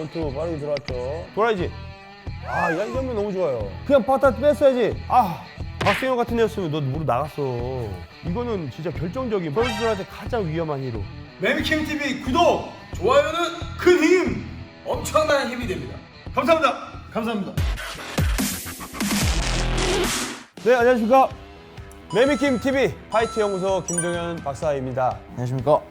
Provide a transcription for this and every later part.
원투 빠르게 들어왔죠. 돌아야지. 아, 이 장면 너무 좋아요. 그냥 바타 뺐어야지. 아, 박승현 같은 애였으면 너 무릎 나갔어. 이거는 진짜 결정적인 선수들한테 가장 위험한 히로. 매미킴 TV 구독, 좋아요는 큰 힘, 엄청난 힘이 됩니다. 감사합니다. 감사합니다. 네, 안녕하십니까. 매미킴 TV 파이트 연구소 김동현 박사입니다. 안녕하십니까.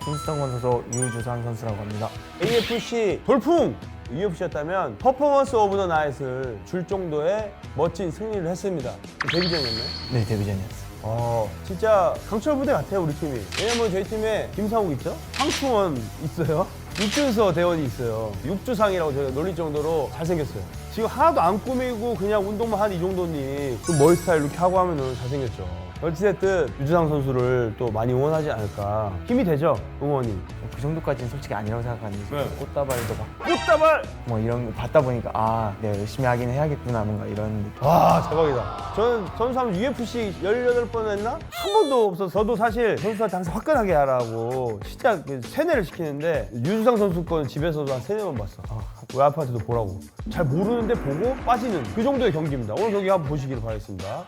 킹스턴 소속 유주상 선수라고 합니다. AFC 돌풍! UFC였다면 퍼포먼스 오브 더 나잇을 줄 정도의 멋진 승리를 했습니다. 데뷔전이었나요? 네, 데뷔전이었어요. 진짜 강철 부대 같아요, 우리 팀이. 왜냐면 저희 팀에 김상욱 있죠? 황충원 있어요? 육준서 대원이 있어요. 육주상이라고 저희가 놀릴 정도로 잘생겼어요. 지금 하나도 안 꾸미고 그냥 운동만 한 이 정도니 좀 머리 스타일 이렇게 하고 하면은 잘생겼죠. 어찌됐든 유주상 선수를 또 많이 응원하지 않을까. 힘이 되죠, 응원이. 그 정도까지는 솔직히 아니라고 생각하는데 네. 꽃다발도 막 꽃다발! 뭐 이런 거 받다 보니까 아, 내가 열심히 하긴 해야겠구나 뭔가 이런 느낌. 와, 대박이다. 저는 선수하면 UFC 18번 했나? 한 번도 없어서 저도 사실 선수한테 항상 화끈하게 하라고 진짜 세뇌를 시키는데 유주상 선수 거는 집에서도 한 3-4번 봤어. 우리 아빠한테도 보라고. 잘 모르는데 보고 빠지는 그 정도의 경기입니다. 오늘 경기 한번 보시기를 바라겠습니다.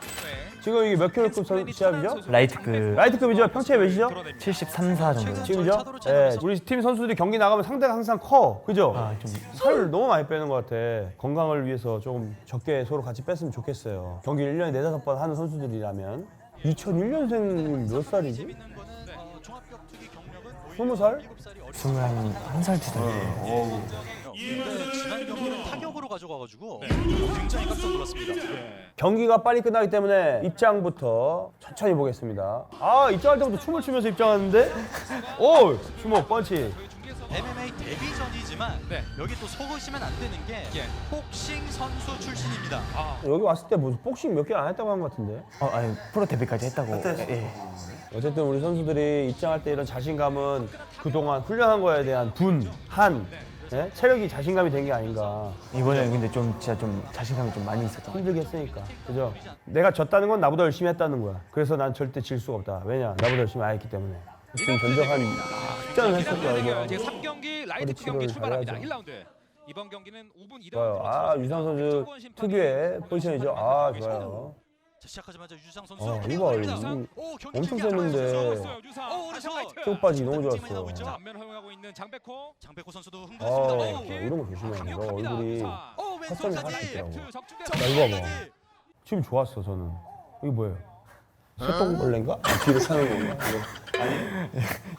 지금 이게 몇 킬로급 시합이죠? 라이트급 라이트급이죠? 평체에 몇이죠? 73, 4 정도. 지금이죠? 네, 우리 팀 선수들이 경기 나가면 상대가 항상 커. 그죠? 좀 살을 너무 많이 빼는 것 같아. 건강을 위해서 조금 적게 서로 같이 뺐으면 좋겠어요. 경기 1년에 4-5번 하는 선수들이라면 2001년생 몇 살이지? 20살? 21살, 2살. 지난 경기는 타격으로 가져가가지고 굉장히 깜짝 놀랐습니다. 경기가 빨리 끝나기 때문에 입장부터 천천히 보겠습니다. 아, 입장할 때부터 춤을 추면서 입장하는데? 오! 주먹, 펀치. MMA 데뷔전이지만 여기 또 속으시면 안 되는 게 복싱 선수 출신입니다. 여기 왔을 때 무슨 복싱 몇 개 안 했다고 한 것 같은데? 아니 프로 데뷔까지 했다고. 예. 어쨌든 우리 선수들이 입장할 때 이런 자신감은 그동안 훈련한 거에 대한 예? 체력이 자신감이 된 게 아닌가. 이번에 근데 좀 진짜 좀 자신감이 좀 많이 있었던 것 같아요. 힘들게 했으니까. 그죠? 내가 졌다는 건 나보다 열심히 했다는 거야. 그래서 난 절대 질 수가 없다. 왜냐? 나보다 열심히 안 했기 때문에. 지금 전적한 숙제는 했을 거야. 이제 3경기 라이트 경기 출발합니다. 1라운드. 이번 경기는 5분 2라운드. 좋아요. 아, 유상 선수 특유의 포지션이죠. 아, 좋아요. 자, 시작하자마자 유주상 선수 이거 엄청 셌는데 쭉 빠지기 너무 좋았어. 전면 허용하고 있는 장백호. 장백호 선수도 아, 흥분했습니다. 이런 거 조심해야 돼. 너 얼굴이 왼손 허점이 하나씩 사진. 있더라고. 나 이거 봐봐. 지금 좋았어, 저는. 이게 뭐예요? 새똥벌레인가? 뒤로 차는 건가?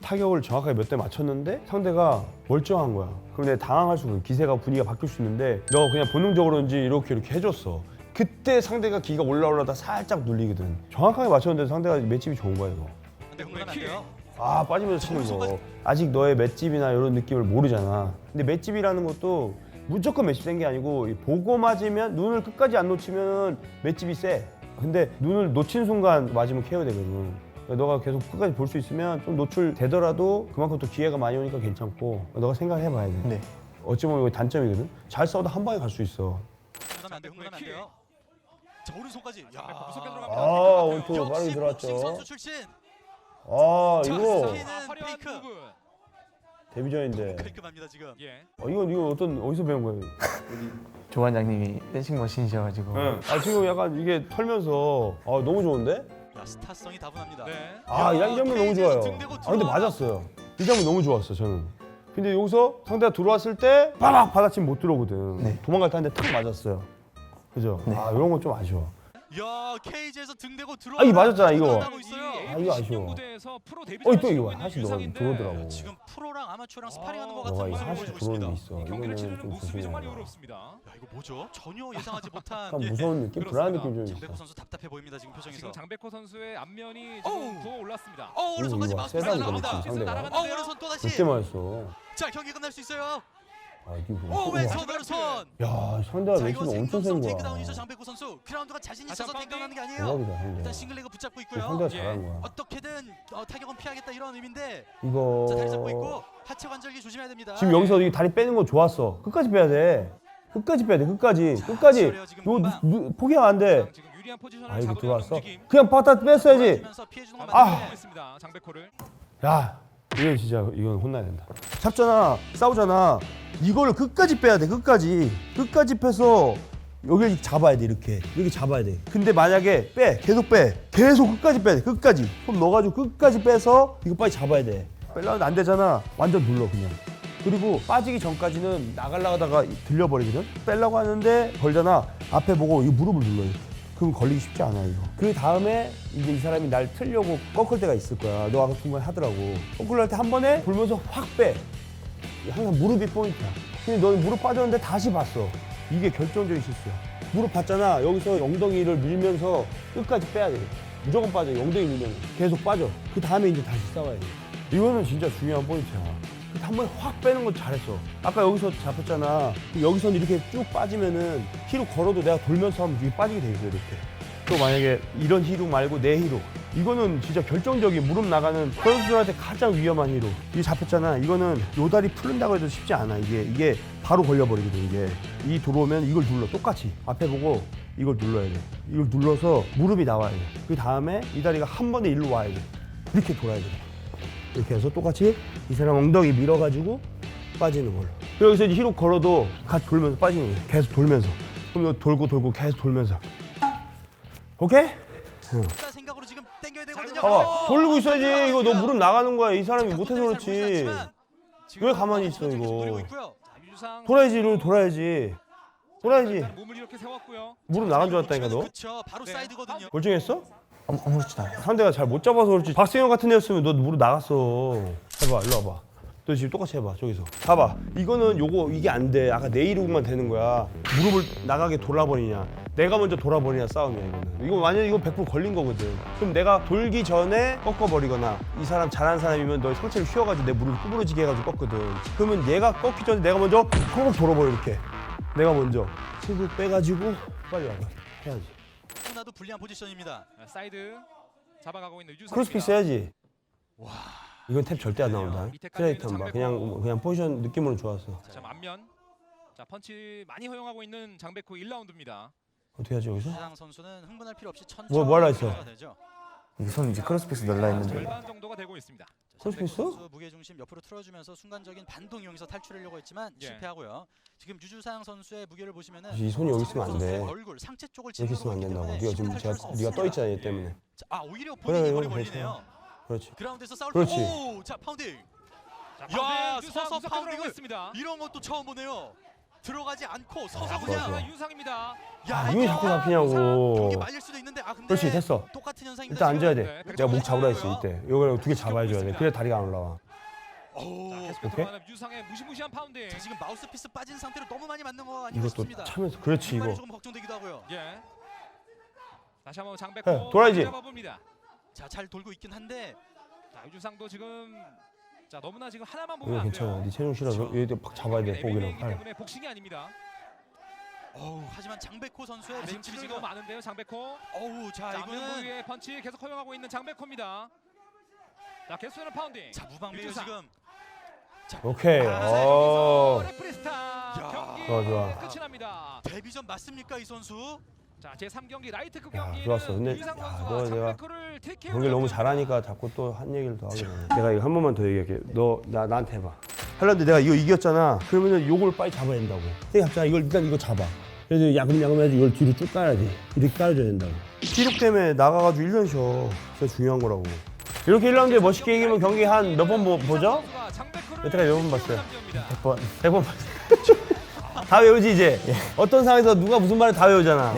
타격을 정확하게 몇 대 맞췄는데 상대가 멀쩡한 거야. 그럼 내가 당황할 수 있는 기세가 분위기가 바뀔 수 있는데 너 그냥 본능적으로인지 이렇게 해줬어. 그때 상대가 기가 올라다 살짝 눌리거든. 정확하게 맞췄는데 상대가 맷집이 좋은 거야, 이거. 근데 흥분 안 돼요. 아, 빠지면서 치는 거. 아직 너의 맷집이나 이런 느낌을 모르잖아. 근데 맷집이라는 것도 무조건 맷집 센 게 아니고 보고 맞으면 눈을 끝까지 안 놓치면 맷집이 세. 근데 눈을 놓친 순간 맞으면 KO 되거든. 너가 계속 끝까지 볼 수 있으면 좀 노출되더라도 그만큼 또 기회가 많이 오니까 괜찮고 너가 생각해봐야 돼. 네. 어찌 보면 이거 단점이거든. 잘 싸워도 한 방에 갈 수 있어. 흥분하면 안 돼요. 흥분하면 안 돼요. 자, 오른손까지. 야, 무섭게 아, 들어갑니다. 원투 역시 빠르게 복싱 들어왔죠. 선수 출신. 아, 자, 이거 스피는 화려한 페이크. 무브. 데뷔전인데. 깔끔합니다 지금. 예. 이거 어디서 배운 거예요? 조반장님이 댄싱 머신이셔가지고. 아, 지금 약간 이게 털면서 너무 좋은데? 야, 스타성이 다분합니다. 네. 아, 이 장면 너무 좋아요. 등대고 아, 근데 들어와라. 맞았어요. 이 장면 너무 좋았어, 저는. 근데 여기서 상대가 들어왔을 때 빠박 받아치면 못 들어오거든. 네. 도망갈 때 한 대 탁 맞았어요. 그죠? 네. 아, 이런 건 좀 아쉬워. 야, 케이지에서 등대고 들어와. 아, 이거 맞았잖아, 이거. 나고 있어요. 아, 이거 아쉬워. 무대에서 프로 데뷔 또 이거 하나씩 들어오더라고. 지금 프로랑 아마추어랑 스파링하는 것 너가 같은 이거 모습을 하나씩 보여주고 들어오는 있습니다. 게 있어. 경기를 이거는 치르는 좀 모습이 조심해야 정말 돼. 의롭습니다. 야, 이거 뭐죠? 전혀 예상하지 못한 약간 예. 무서운 느낌? 불안한 느낌 좀 장백호 있어. 선수 답답해 보입니다 지금 표정에서. 지금 장백호 선수의 앞면이 어우. 지금 부어 올랐습니다. 오른손까지 이거 마우스 세다, 이거 나갑니다. 지금 상대가. 오른손 또 다시. 몇대 맞았어. 자, 경기 끝날 수 있어요. 아, 이게 오, 뭐. 왼손 오른손. 야, 상대가 자, 이거 왼손 엄청 센 생존성 거야. 테이크다운이죠 장백호 선수. 그라운드가 자신 있어서 다시 테이크다운하는 게 아니에요. 대박이다, 상대. 일단 싱글레그 붙잡고 있고요. 상대가 잘한 거야. 어떻게든 타격은 피하겠다 이런 의미인데. 이거. 자, 다리 잡고 있고 하체 관절기 조심해야 됩니다. 지금 여기서 이 다리 빼는 거 좋았어. 끝까지 빼야 돼. 끝까지 빼야 돼. 끝까지. 끝까지. 치열해요, 지금 이거 포기하면 안 돼. 지금 유리한 포지션을 아, 이거 잡으려는 들어왔어? 움직임. 그냥 바타 뺐어야지. 하면서 피해주는 건 아. 맞는데. 있습니다. 장백호를. 야, 이건 진짜 이건 혼나야 된다. 잡잖아. 싸우잖아. 이걸 끝까지 빼야 돼. 끝까지 빼서 여기를 잡아야 돼. 이렇게 잡아야 돼. 근데 만약에 계속 끝까지 빼야 돼. 끝까지 손 넣어가지고 끝까지 빼서 이거 빨리 잡아야 돼. 빼려면 안 되잖아. 완전 눌러 그냥. 그리고 빠지기 전까지는 나가다가 들려버리거든. 빼려고 하는데 걸잖아. 앞에 보고 이 무릎을 눌러요. 그럼 걸리기 쉽지 않아 이거. 그 다음에 이제 이 사람이 날 틀려고 꺾을 때가 있을 거야. 너 아까 중간에 하더라고. 꺾으려 할 때 한 번에 돌면서 확 빼. 항상 무릎이 포인트야. 근데 너는 무릎 빠졌는데 다시 봤어. 이게 결정적인 실수야. 무릎 봤잖아. 여기서 엉덩이를 밀면서 끝까지 빼야 돼. 무조건 빠져. 엉덩이 밀면 계속 빠져. 그 다음에 이제 다시 싸워야 돼. 이거는 진짜 중요한 포인트야. 한 번에 확 빼는 건 잘했어. 아까 여기서 잡혔잖아. 여기서는 이렇게 쭉 빠지면은 히로 걸어도 내가 돌면서 하면 이게 빠지게 돼 있어 이렇게. 또 만약에 이런 히로 말고 내 히로. 이거는 진짜 결정적인 무릎 나가는 선수들한테 가장 위험한 히로. 이게 잡혔잖아. 이거는 요 다리 풀린다고 해도 쉽지 않아. 이게 바로 걸려버리거든 이게. 이 들어오면 이걸 눌러. 똑같이 앞에 보고 이걸 눌러야 돼. 이걸 눌러서 무릎이 나와야 돼. 그 다음에 이 다리가 한 번에 일로 와야 돼. 이렇게 돌아야 돼. 이렇게 해서 똑같이 이 사람 엉덩이 밀어가지고 빠지는 걸로. 여기서 이제 히로 걸어도 같이 돌면서 빠지는 거예요. 계속 돌면서. 그럼 이거 돌고 계속 돌면서. 오케이? 생각으로 지금 당겨야 되거든요. 봐봐. 돌리고 있어야지. 이거 너 무릎 나가는 거야. 이 사람이 못해서 그렇지. 왜 가만히 있어 이거. 유상 돌아야지. 이러면 돌아야지. 몸을 이렇게 세웠고요. 무릎 나간 줄 알았다니까 너. 그렇죠. 바로 사이드거든요. 멀쩡했어? 아무렇지도 않아요. 상대가 잘 못 잡아서 그렇지. 박세영 같은 애였으면 너 무릎 나갔어. 해봐. 일로 와봐. 너 지금 똑같이 해봐. 저기서. 봐봐. 이거는 이게 안 돼. 아까 내 이름만 되는 거야. 무릎을 나가게 돌아버리냐. 내가 먼저 돌아버리냐 싸움이야 이거는. 이거 완전 이거 100% 걸린 거거든. 그럼 내가 돌기 전에 꺾어버리거나 이 사람 잘하는 사람이면 너 상체를 휘어가지고 내 무릎을 구부러지게 해가지고 꺾거든. 그러면 얘가 꺾기 전에 내가 먼저 콕 돌아버려 이렇게. 내가 먼저 훅 빼가지고 빨리 와봐. 해야지. 하나도 불리한 포지션입니다. 사이드 잡아가고 있는 유상. 크로스핏 해야지. 와. 이건 탭 절대 안 나온다. 밑에 스트레이트 깔려 한 있는 봐. 그냥 포지션 느낌으로 좋았어. 자, 앞면. 자, 펀치 많이 허용하고 있는 장백호 1라운드입니다. 어떻게 하지 여기서? 유상 선수는 흥분할 필요 없이 천천히 뭐 하려 했어? 되죠. 우선 이제 크로스핏 넣으려 했는데 절반 정도가 되고 있습니다. 크로스핏? 선수 무게 중심 옆으로 틀어주면서 순간적인 반동 이용해서 탈출하려고 했지만 예. 실패하고요. 지금 유주상 선수의 무게를 보시면은 이 손이 여기 있으면 안 돼. 선수의 얼굴, 상체 쪽을 이렇게 있으면 안 된다고. 네가 지금 탈출할 수 네가 떠 없습니다. 있잖아 얘 때문에. 자, 오히려 그래, 본인이 이거 머리 걸리네요. 그렇지. 그라운드에서 싸울 그렇지. 오, 자 파운딩. 자, 야, 유상 서서 무섭게 파운딩을 들어가고 있습니다. 이런 것도 처음 보네요. 들어가지 않고 서서 자, 좋아, 그냥. 좋아. 유상입니다. 아, 왜 자꾸 잡히냐고. 경기 말릴 수도 있는데 아 근데 그렇지 됐어. 똑같은 현상입니다. 일단 앉아야 돼. 네, 내가 목 잡으라 했어 이때. 이거 두 개 잡아줘야 돼. 그래 다리가 안 올라와. 오, 계속 오케이. 들어가는 유상의 무시무시한 파운딩. 자, 지금 마우스피스 빠진 상태로 너무 많이 맞는 거 아닌가 이것도 싶습니다. 차면서 그렇지 중간에 이거. 조금 걱정되기도 하고요. 예. 다시 한번 장백호 해, 돌아야지. 잡아봅니다. 자, 잘 돌고 있긴 한데 자, 유주상도 지금 자 너무나 지금 하나만 이거 보면 안 괜찮아. 돼요. 네 체중 실어서 얘들 팍 잡아야 돼. 목이랑 MMA이기 팔. 때문에 복싱이 아닙니다. 어우, 하지만 장백호 선수의 지금 멘치가 치료가 많은데요, 장백호. 어우, 자, 자, 이거는 이거는 펀치 계속 허용하고 있는 장백호입니다. 자, 계속되는 파운딩. 자, 무방비예요 유주상. 지금. 자, 오케이. 여기서 레프리 스탑. 야. 경기 좋아, 좋아. 끝이 납니다. 데뷔전 맞습니까, 이 선수? 자, 제3경기 라이트급 야, 경기는 좋았어. 근데 유상 야, 선수가 너 내가 장백호를 TKO 경기를 너무 잘하니까 자꾸 또 한 얘기를 더 하게 되네. 내가 이거 한 번만 더 얘기할게. 너 나한테 해봐. 하려는데 내가 이거 이겼잖아. 그러면은 요걸 빨리 잡아야 된다고. 내가 잡잖아. 이걸 일단 이거 잡아. 그래서 야금야금 해서 이걸 뒤로 쭉 깔아야지. 이렇게 깔아줘야 된다고. 기록 때문에 나가가지고 1년 쉬어. 그게 중요한 거라고. 이렇게 1라운드에 멋있게 이기면 경기 한 몇 번 보죠? 여태까지 몇 번 봤어요? 100번 100번 봤어요. 다 외우지 이제. 어떤 상황에서 누가 무슨 말을 다 외우잖아.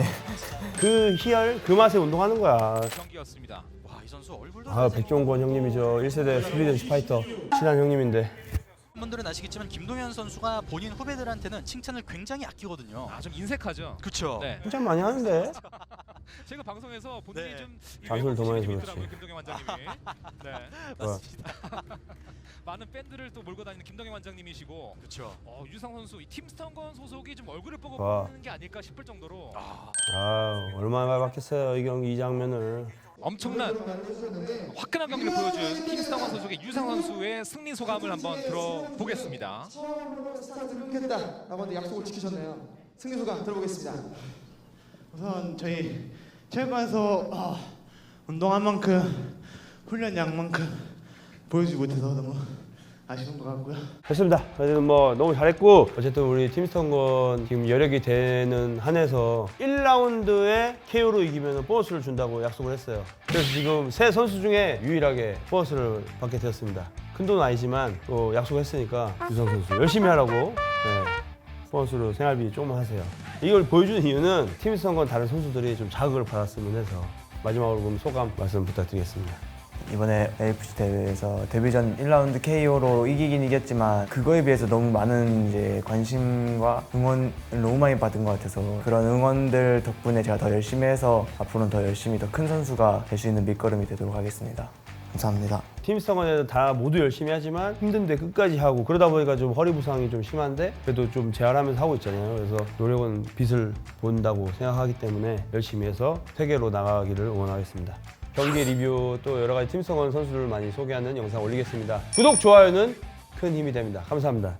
그 희열, 그 맛에 운동하는 거야. 경기였습니다. 와, 이 선수 얼굴도 아, 백종권 형님이죠. 1세대 스피드 파이터. 친한 형님인데. 분들은 아시겠지만 김동현 선수가 본인 후배들한테는 칭찬을 굉장히 아끼거든요. 아, 좀 인색하죠. 그렇죠. 네. 칭찬 많이 하는데. 제가 방송에서 본인이 네. 좀 잔소리 더 많이 해서 있더라고요, 그렇지. 김동현 원장님이. 네. 맞습니다. 많은 팬들을 또 몰고 다니는 김동현 원장님이시고 그렇죠. 유상 선수 이 팀스턴건 소속이 좀 얼굴을 보고 와. 뽑는 게 아닐까 싶을 정도로 아, 얼마나 받겠어요. 이 경기 이 장면을. 엄청난 화끈한 경기를 보여준 팀스턴건 소속의 유상 선수의 승리 소감을 한번 들어보겠습니다. 처음으로 스타트를 끊겠다라고 하는데 약속을 지키셨네요. 승리 소감 들어보겠습니다. 우선 저희 체육관에서 운동한 만큼 훈련 양만큼 보여주지 못해서 너무 아쉬운 것 같고요. 됐습니다. 어쨌든 뭐 너무 잘했고 어쨌든 우리 팀스턴건 지금 여력이 되는 한에서 1라운드에 KO로 이기면 보너스를 준다고 약속을 했어요. 그래서 지금 세 선수 중에 유일하게 보너스를 받게 되었습니다. 큰 돈은 아니지만 또 약속했으니까 유성 선수 열심히 하라고 보너스로 생활비 조금만 하세요. 이걸 보여주는 이유는 팀스턴건 다른 선수들이 좀 자극을 받았으면 해서 마지막으로 그럼 소감 말씀 부탁드리겠습니다. 이번에 AFC 대회에서 데뷔전 1라운드 KO로 이기긴 이겼지만 그거에 비해서 너무 많은 이제 관심과 응원을 너무 많이 받은 것 같아서 그런 응원들 덕분에 제가 더 열심히 해서 앞으로는 더 열심히 더 큰 선수가 될 수 있는 밑거름이 되도록 하겠습니다. 감사합니다. 팀스턴건에는 다 모두 열심히 하지만 힘든데 끝까지 하고 그러다 보니까 좀 허리 부상이 좀 심한데 그래도 좀 재활하면서 하고 있잖아요. 그래서 노력은 빛을 본다고 생각하기 때문에 열심히 해서 세계로 나가기를 응원하겠습니다. 경기 리뷰 또 여러 가지 팀스턴건 선수를 많이 소개하는 영상 올리겠습니다. 구독, 좋아요는 큰 힘이 됩니다. 감사합니다.